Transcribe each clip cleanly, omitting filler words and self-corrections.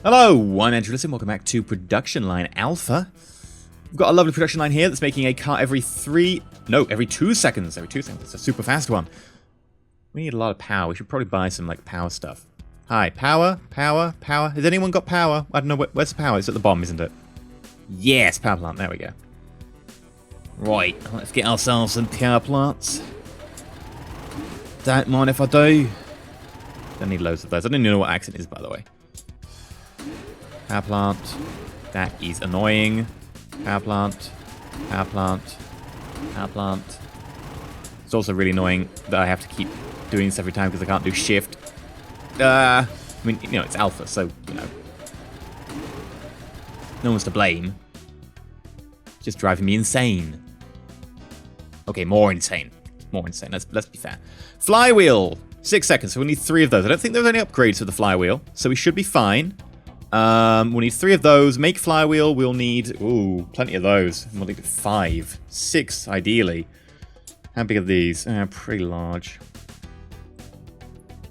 Hello, I'm EnterElysium. Welcome back to Production Line Alpha. We've got a lovely production line here that's making a car every 2 seconds. Every 2 seconds. It's a super fast one. We need a lot of power. We should probably buy some, like, power stuff. Hi, power. Has anyone got power? I don't know, where's the power? It's at the bottom, isn't it? Yes, power plant. There we go. Right, let's get ourselves some power plants. Don't mind if I do. Don't need loads of those. I don't even know what accent is, by the way. Power plant. That is annoying. Power plant. Power plant. Power plant. It's also really annoying that I have to keep doing this every time because I can't do shift. I mean, you know, it's alpha, so, you know. No one's to blame. It's just driving me insane. Okay, more insane. More insane. Let's be fair. Flywheel. 6 seconds, so we need 3 of those. I don't think there's any upgrades for the flywheel, so we should be fine. We'll need 3 of those. Make flywheel, we'll need... Ooh, plenty of those. We'll need 5. 6, ideally. How big are these? Pretty large.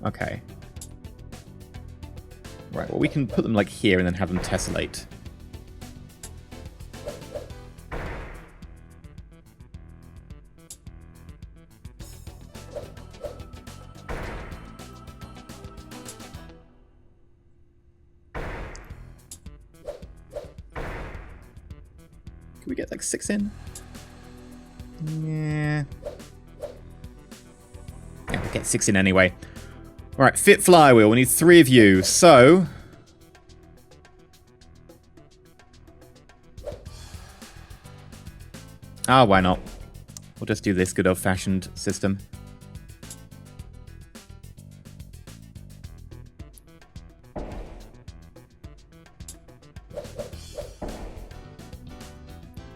Okay. Right, well, we can put them, like, here and then have them tessellate. Can we get like 6 in? Yeah. Yeah, we'll get 6 in anyway. Alright, fit flywheel. We need 3 of you. So... why not? We'll just do this good old-fashioned system.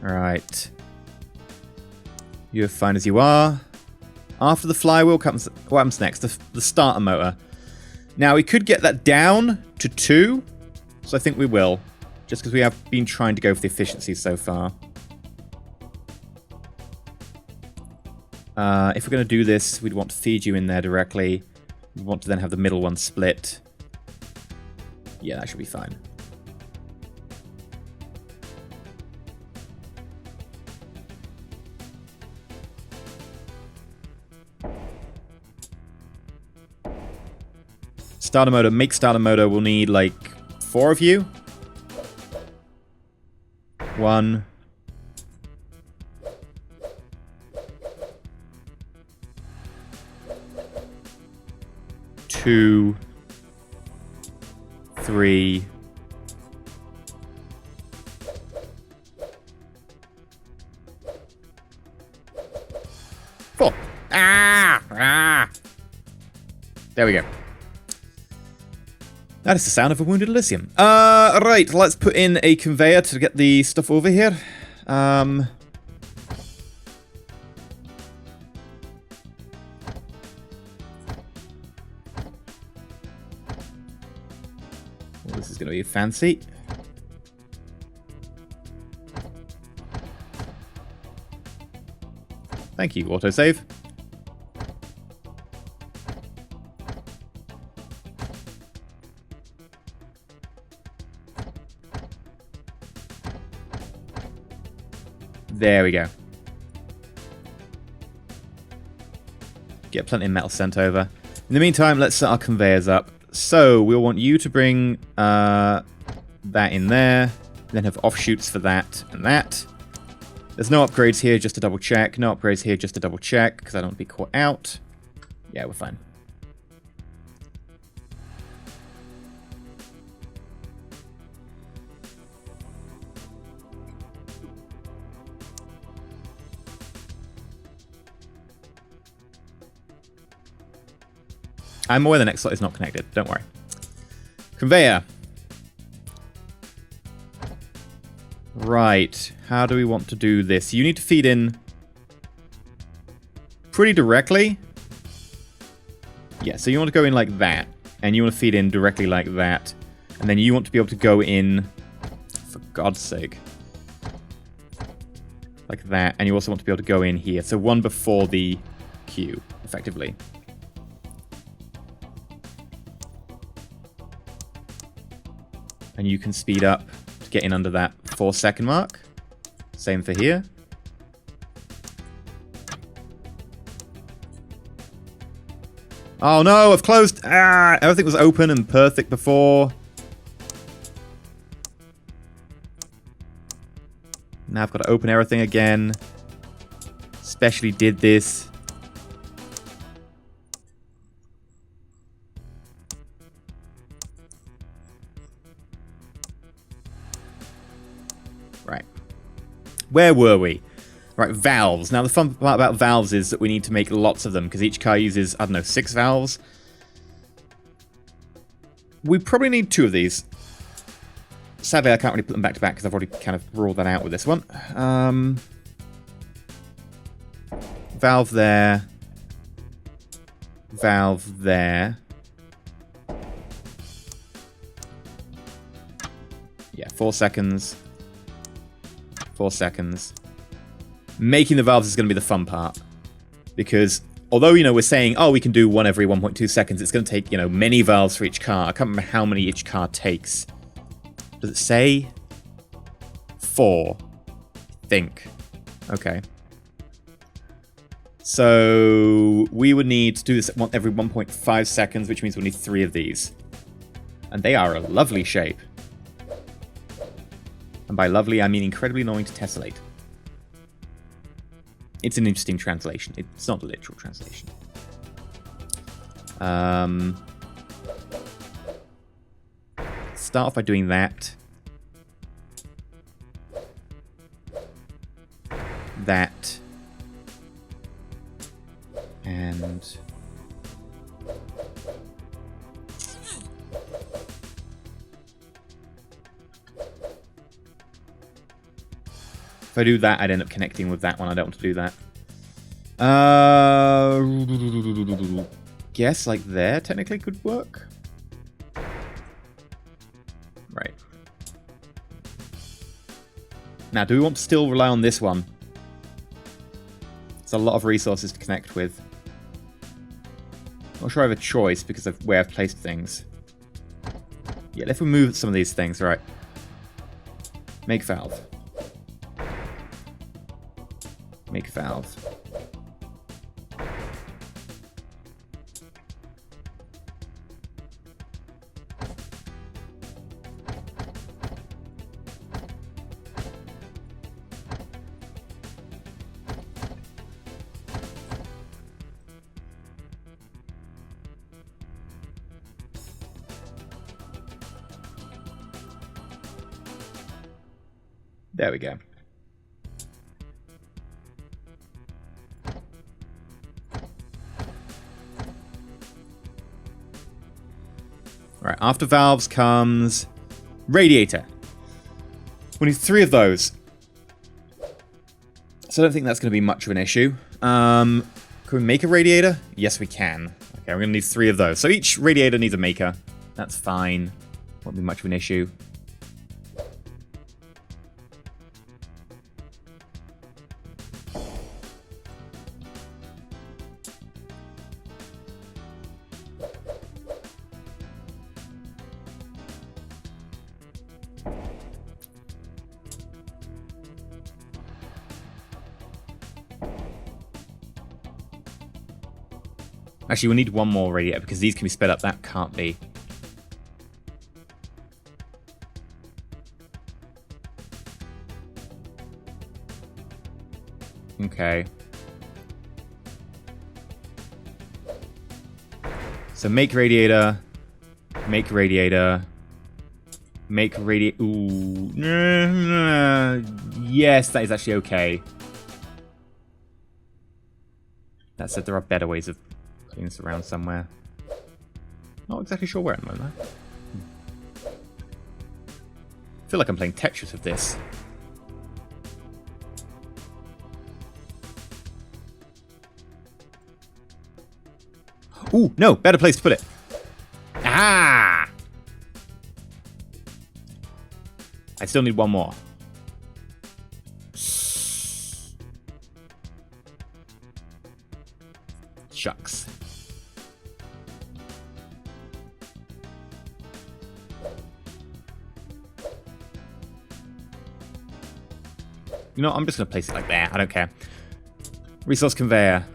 Alright. You're fine as you are. After the flywheel comes... What happens next? The starter motor. Now, we could get that down to 2. So I think we will. Just because we have been trying to go for the efficiency so far. If we're going to do this, we'd want to feed you in there directly. We want to then have the middle one split. Yeah, that should be fine. Starter motor, make starter motor. We'll need like 4 of you. 1. 2. 3. 4. There we go. That is the sound of a wounded Elysium. Right, let's put in a conveyor to get the stuff over here. Well, this is going to be fancy. Thank you, autosave. There we go. Get plenty of metal sent over. In the meantime, let's set our conveyors up. So, we'll want you to bring that in there. Then have offshoots for that and that. There's no upgrades here, just to double check. No upgrades here, just to double check, because I don't want to be caught out. Yeah, we're fine. I'm aware the next slot is not connected. Don't worry. Conveyor. Right. How do we want to do this? You need to feed in pretty directly. Yeah, so you want to go in like that. And you want to feed in directly like that. And then you want to be able to go in, for God's sake, like that. And you also want to be able to go in here. So one before the queue, effectively. And you can speed up to get in under that 4-second mark. Same for here. Oh no, I've closed. Ah, everything was open and perfect before. Now I've got to open everything again. Especially did this. Right. Where were we? Right, valves. Now the fun part about valves is that we need to make lots of them because each car uses, I don't know, 6 valves. We probably need 2 of these. Sadly, I can't really put them back to back because I've already kind of ruled that out with this one. Valve there. Valve there. Yeah, 4 seconds. 4 seconds. Making the valves is going to be the fun part. Because, although, you know, we're saying, oh, we can do one every 1.2 seconds, it's going to take, you know, many valves for each car. I can't remember how many each car takes. Does it say? 4. Think. Okay. So, we would need to do this every 1.5 seconds, which means we'll need 3 of these. And they are a lovely shape. And by lovely, I mean incredibly annoying to tessellate. It's an interesting translation. It's not a literal translation. Start off by doing that. That. And... if I do that, I'd end up connecting with that one. I don't want to do that. Guess like there technically could work. Right. Now, do we want to still rely on this one? It's a lot of resources to connect with. Not sure I have a choice because of where I've placed things. Yeah, let's remove some of these things. Right. Make valve. Make valve. There we go. Right, after valves comes Radiator. We need 3 of those. So I don't think that's going to be much of an issue. Can we make a radiator? Yes, we can. Okay, we're going to need 3 of those. So each radiator needs a maker. That's fine. Won't be much of an issue. Actually, we need 1 more radiator because these can be sped up. That can't be. Okay. So make radiator. Make radiator. Make radiator. Ooh. Yes, that is actually okay. That said, there are better ways of putting this around somewhere. Not exactly sure where at the moment. I feel like I'm playing Tetris with this. Ooh, no, better place to put it. Ah! I still need 1 more. Shucks. You know what? I'm just going to place it like there. I don't care. Resource conveyor.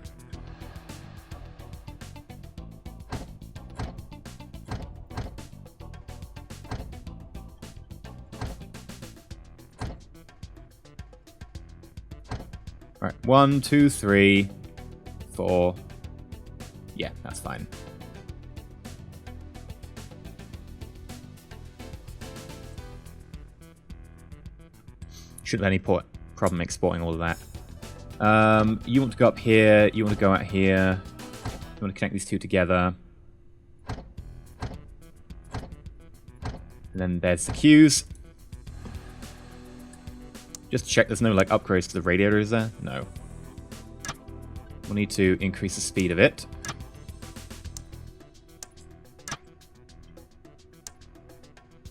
All right. 1, 2, 3, 4. Yeah, that's fine. Shouldn't have any problem exporting all of that. You want to go up here. You want to go out here. You want to connect these two together. And then there's the queues. Just to check there's no like upgrades to the radiator, is there? No. We'll need to increase the speed of it.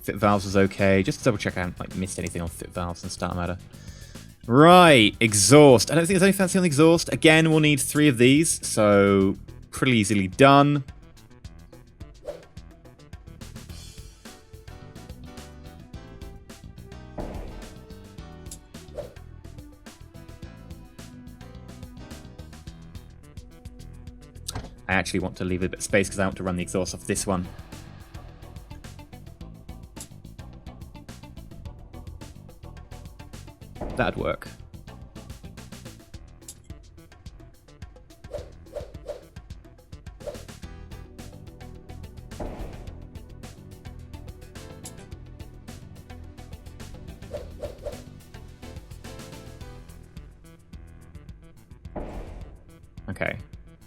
Fit valves was okay. Just to double check I haven't like missed anything on fit valves and starter matter. Right, exhaust. I don't think there's any fancy on the exhaust. Again, we'll need 3 of these, so pretty easily done. I actually want to leave a bit of space because I want to run the exhaust off this one. That'd work. Okay,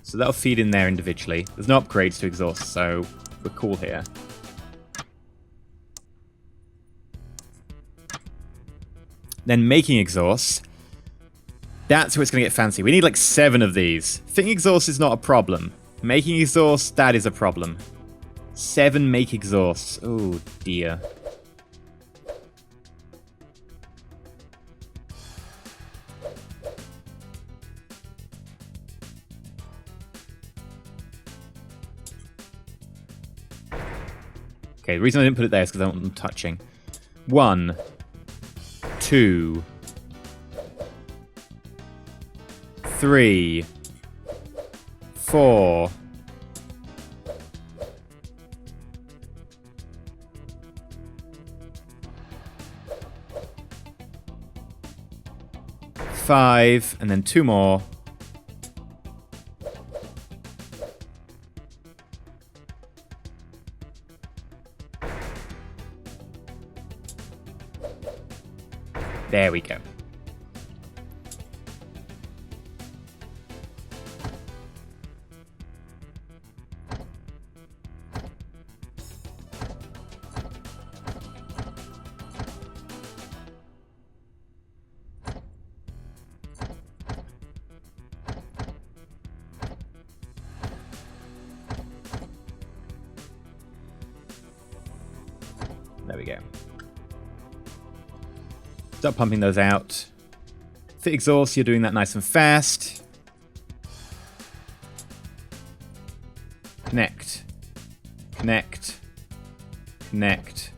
so that'll feed in there individually. There's no upgrades to exhaust, so we're cool here. Then making exhausts. That's where it's going to get fancy. We need like 7 of these. Fitting exhaust is not a problem. Making exhausts, that is a problem. 7 make exhausts. Oh dear. Okay, the reason I didn't put it there is because I don't want them touching. 1, 2, 3, 4, 5, and then 2 more. There we go. There we go. Start pumping those out. Fit exhaust, you're doing that nice and fast. Connect. Connect. Connect.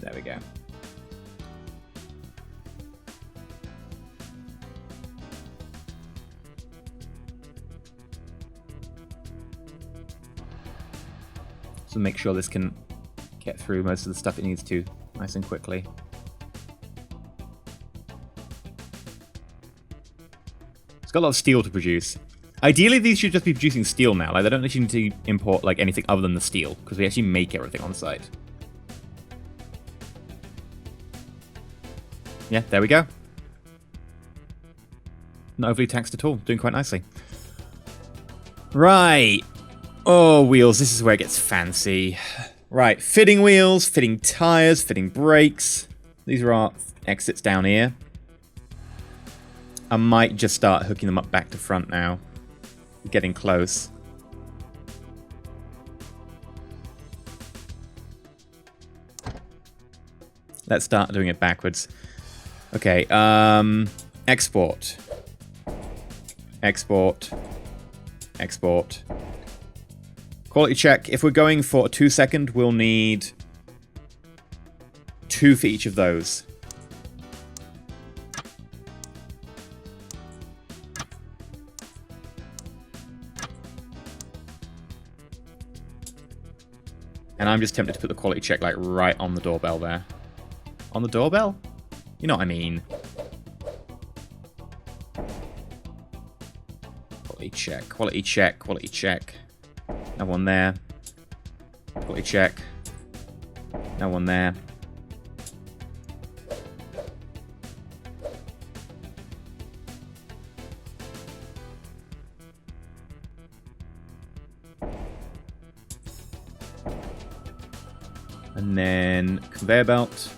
There we go. So make sure this can get through most of the stuff it needs to nice and quickly. It's got a lot of steel to produce. Ideally, these should just be producing steel now. Like, they don't actually need to import like anything other than the steel, because we actually make everything on site. Yeah, there we go. Not overly taxed at all. Doing quite nicely. Right. Oh, wheels. This is where it gets fancy. Right. Fitting wheels, fitting tires, fitting brakes. These are our exits down here. I might just start hooking them up back to front now. We're getting close. Let's start doing it backwards. Okay, export. Export. Export. Quality check. If we're going for a 2-second, we'll need 2 for each of those. And I'm just tempted to put the quality check like right on the doorbell there. On the doorbell? You know what I mean. Quality check, quality check, quality check. No one there. Quality check. No one there. And then conveyor belt.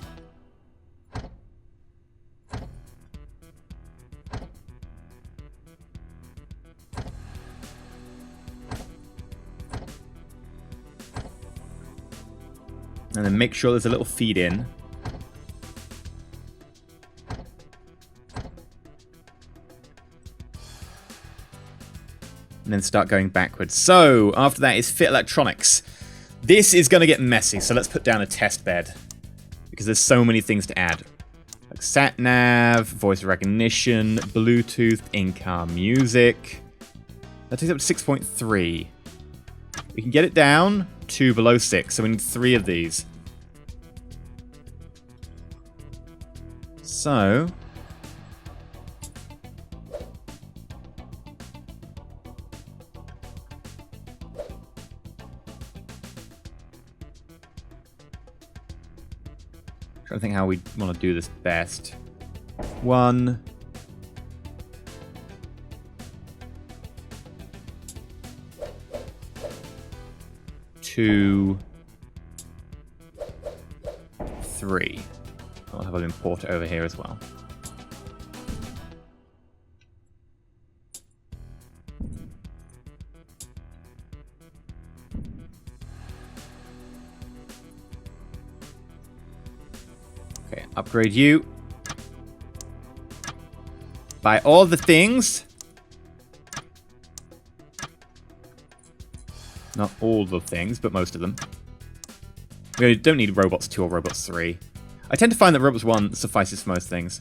And then make sure there's a little feed in. And then start going backwards. So, after that is fit electronics. This is going to get messy, so let's put down a test bed. Because there's so many things to add. Like sat-nav, voice recognition, Bluetooth, in-car music. That takes up to 6.3. We can get it down to below 6, so we need 3 of these. So... trying to think how we want to do this best. 1... 2... 3. I'll have an importer over here as well. Okay, upgrade you. Buy all the things. Not all the things, but most of them. We don't need Robots 2 or Robots 3. I tend to find that Robots 1 suffices for most things.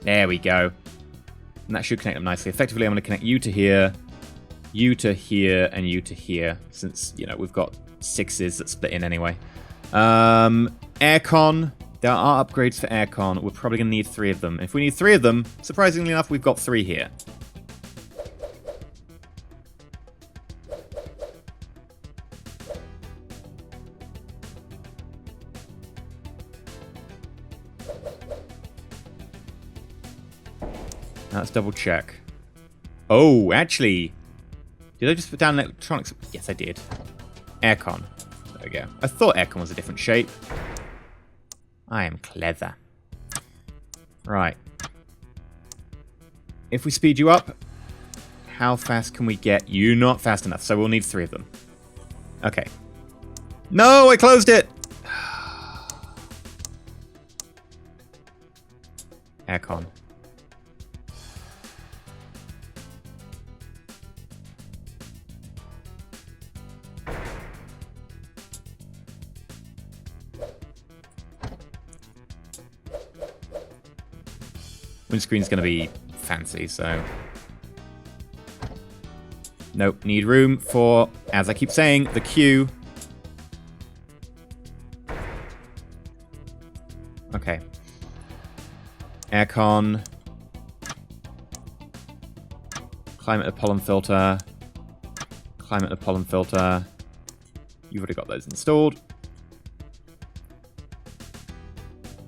There we go. And that should connect them nicely. Effectively, I'm going to connect you to here, and you to here, since, you know, we've got 6s that split in anyway. Aircon. There are upgrades for aircon. We're probably going to need 3 of them. If we need 3 of them, surprisingly enough, we've got 3 here. Now let's double check. Oh, actually, did I just put down electronics? Yes, I did. Aircon. There we go. I thought aircon was a different shape. I am clever. Right. If we speed you up, how fast can we get you? Not fast enough, so we'll need 3 of them. Okay. No, I closed it! Aircon. Windscreen's going to be fancy, so... Nope, need room for, as I keep saying, the queue. Okay. Aircon. Climate and pollen filter. Climate and pollen filter. You've already got those installed.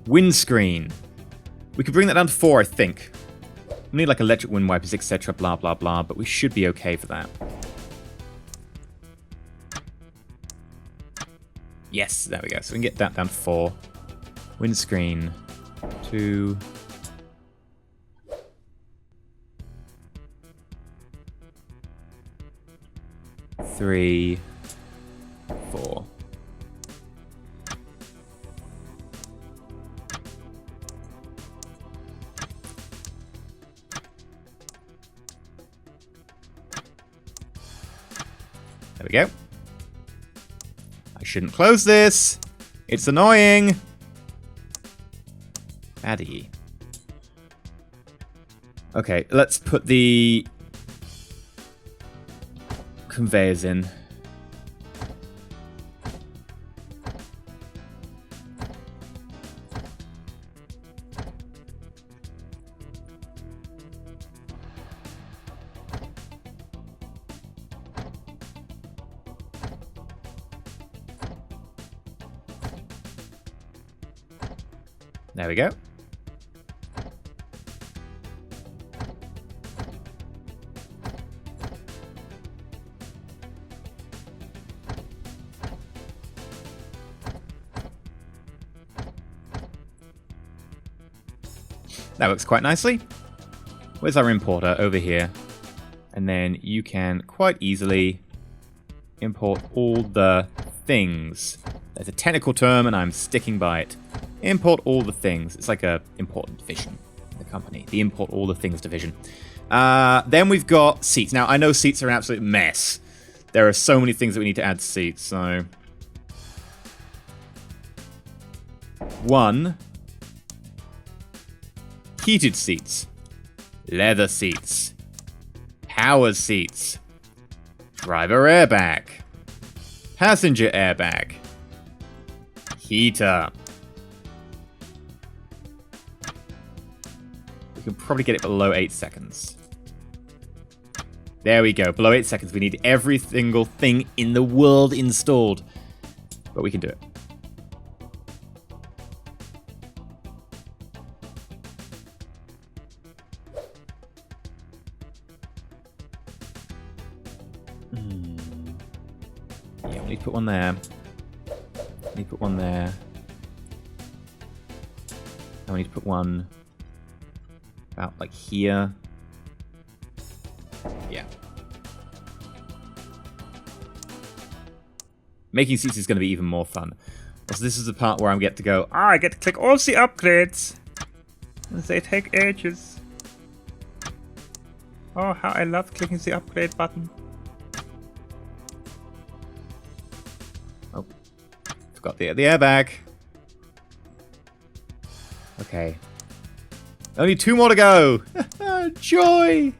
Windscreen. We could bring that down to 4, I think. We need like electric wind wipers, etc., blah, blah, blah, but we should be okay for that. Yes, there we go. So we can get that down to 4. Windscreen. 2. 3. 4. There we go. I shouldn't close this. It's annoying. Addy. Okay, let's put the conveyors in. There we go. That works quite nicely. Where's our importer? Over here. And then you can quite easily import all the things. There's a technical term and I'm sticking by it. Import all the things. It's like a important division in the company. The import all the things division. Then we've got seats. Now, I know seats are an absolute mess. There are so many things that we need to add to seats, so... 1... Heated seats. Leather seats. Power seats. Driver airbag. Passenger airbag. Heater. We can probably get it below 8 seconds. There we go. Below 8 seconds. We need every single thing in the world installed. But we can do it. Yeah, we need to put one there. We need to put one there. And we need to put one about like here. Yeah. Making seats is going to be even more fun. So this is the part where I get to go, I get to click all the upgrades. And they take ages. Oh, how I love clicking the upgrade button. Oh, forgot the airbag. Okay. Only 2 more to go. Joy.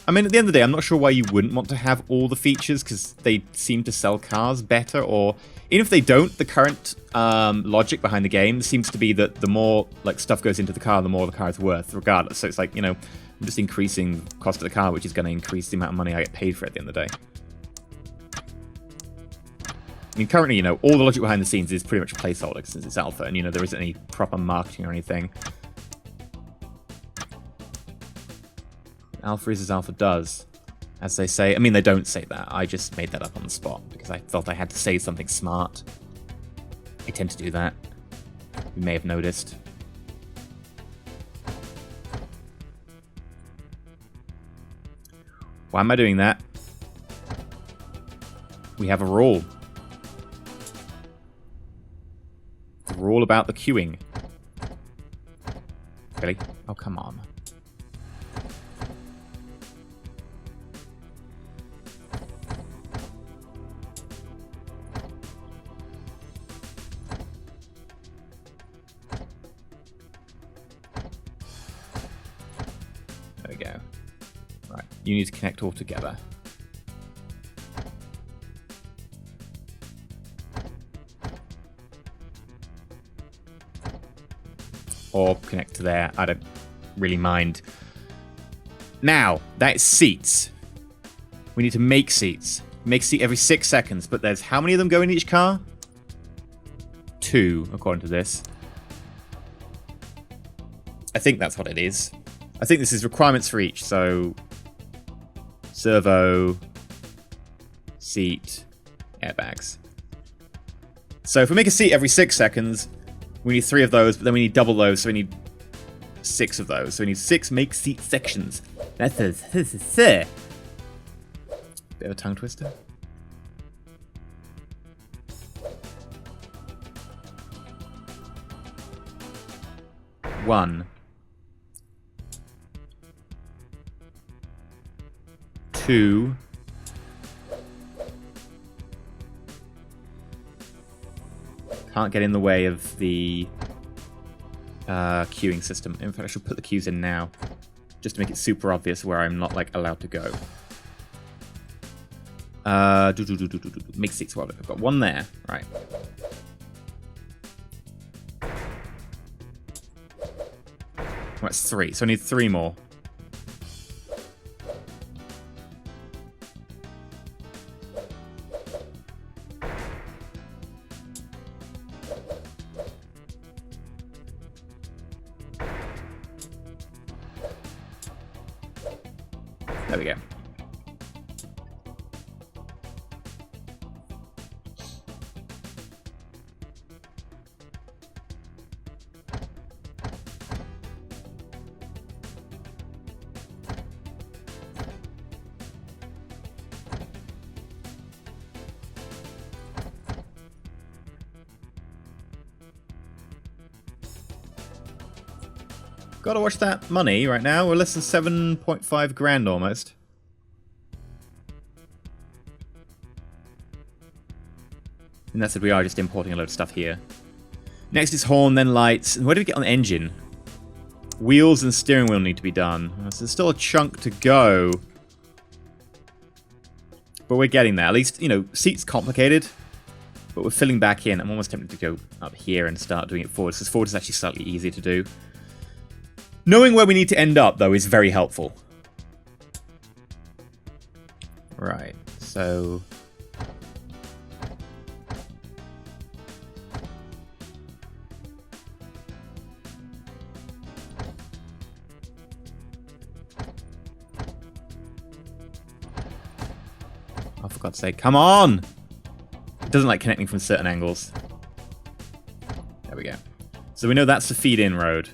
I mean, at the end of the day, I'm not sure why you wouldn't want to have all the features, because they seem to sell cars better, or even if they don't, the current logic behind the game seems to be that the more like stuff goes into the car, the more the car is worth, regardless. So it's like, you know, I'm just increasing the cost of the car, which is going to increase the amount of money I get paid for it at the end of the day. I mean, currently, you know, all the logic behind the scenes is pretty much a placeholder since it's alpha, and, you know, there isn't any proper marketing or anything. Alpha is as alpha does, as they say. I mean, they don't say that. I just made that up on the spot because I felt I had to say something smart. I tend to do that. You may have noticed. Why am I doing that? We have a rule. The rule about the queuing. Really? Oh, come on. There we go. Right, you need to connect all together. Or connect to there. I don't really mind. Now, that's seats. We need to make seats. Make a seat every 6 seconds, but there's how many of them go in each car? 2, according to this. I think that's what it is. I think this is requirements for each, so... servo... seat... airbags. So if we make a seat every 6 seconds... we need 3 of those, but then we need double those, so we need 6 of those. So we need 6 make seat sections. That's a bit of a tongue twister. One. 2. Can't get in the way of the queuing system. In fact, I should put the queues in now, just to make it super obvious where I'm not, like, allowed to go. Make 6 world. I've got one there. Right. Well, that's 3, so I need 3 more. There we go. Gotta watch that money right now. We're less than 7.5 grand almost. And that's it, we are just importing a load of stuff here. Next is horn, then lights. And where do we get on the engine? Wheels and steering wheel need to be done. So there's still a chunk to go. But we're getting there. At least, you know, seat's complicated. But we're filling back in. I'm almost tempted to go up here and start doing it forward. Because forward is actually slightly easier to do. Knowing where we need to end up, though, is very helpful. Right, so... oh, for God's sake, come on! It doesn't like connecting from certain angles. There we go. So we know that's the feed-in road.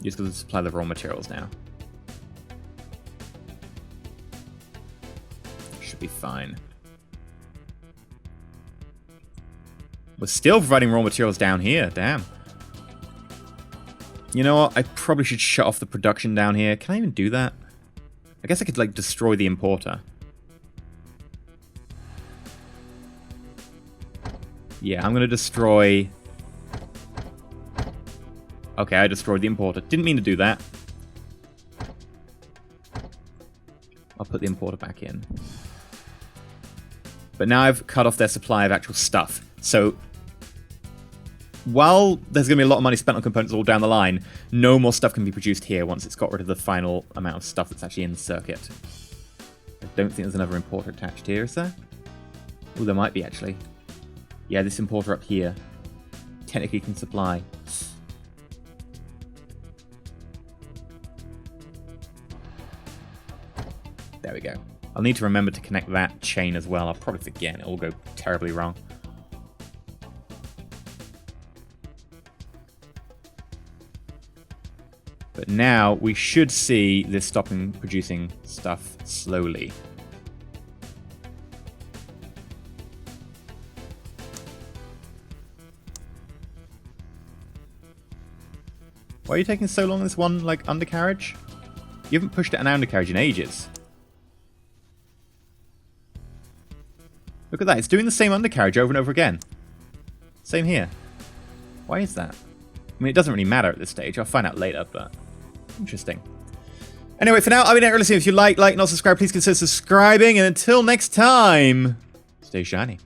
Just going to supply the raw materials now. Should be fine. We're still providing raw materials down here. Damn. You know what? I probably should shut off the production down here. Can I even do that? I guess I could, like, destroy the importer. Yeah, I'm going to destroy... Okay, I destroyed the importer. Didn't mean to do that. I'll put the importer back in. But now I've cut off their supply of actual stuff. So, while there's going to be a lot of money spent on components all down the line, no more stuff can be produced here once it's got rid of the final amount of stuff that's actually in the circuit. I don't think there's another importer attached here, is there? Oh, there might be, actually. Yeah, this importer up here technically can supply. There we go. I'll need to remember to connect that chain as well. I'll probably forget. It'll go terribly wrong. But now we should see this stopping producing stuff slowly. Why are you taking so long on this one, like, undercarriage? You haven't pushed it an undercarriage in ages. Look at that, it's doing the same undercarriage over and over again. Same here. Why is that? I mean, it doesn't really matter at this stage. I'll find out later, but interesting. Anyway, for now, I've been EnterElysium. If you like, not subscribe, please consider subscribing. And until next time, stay shiny.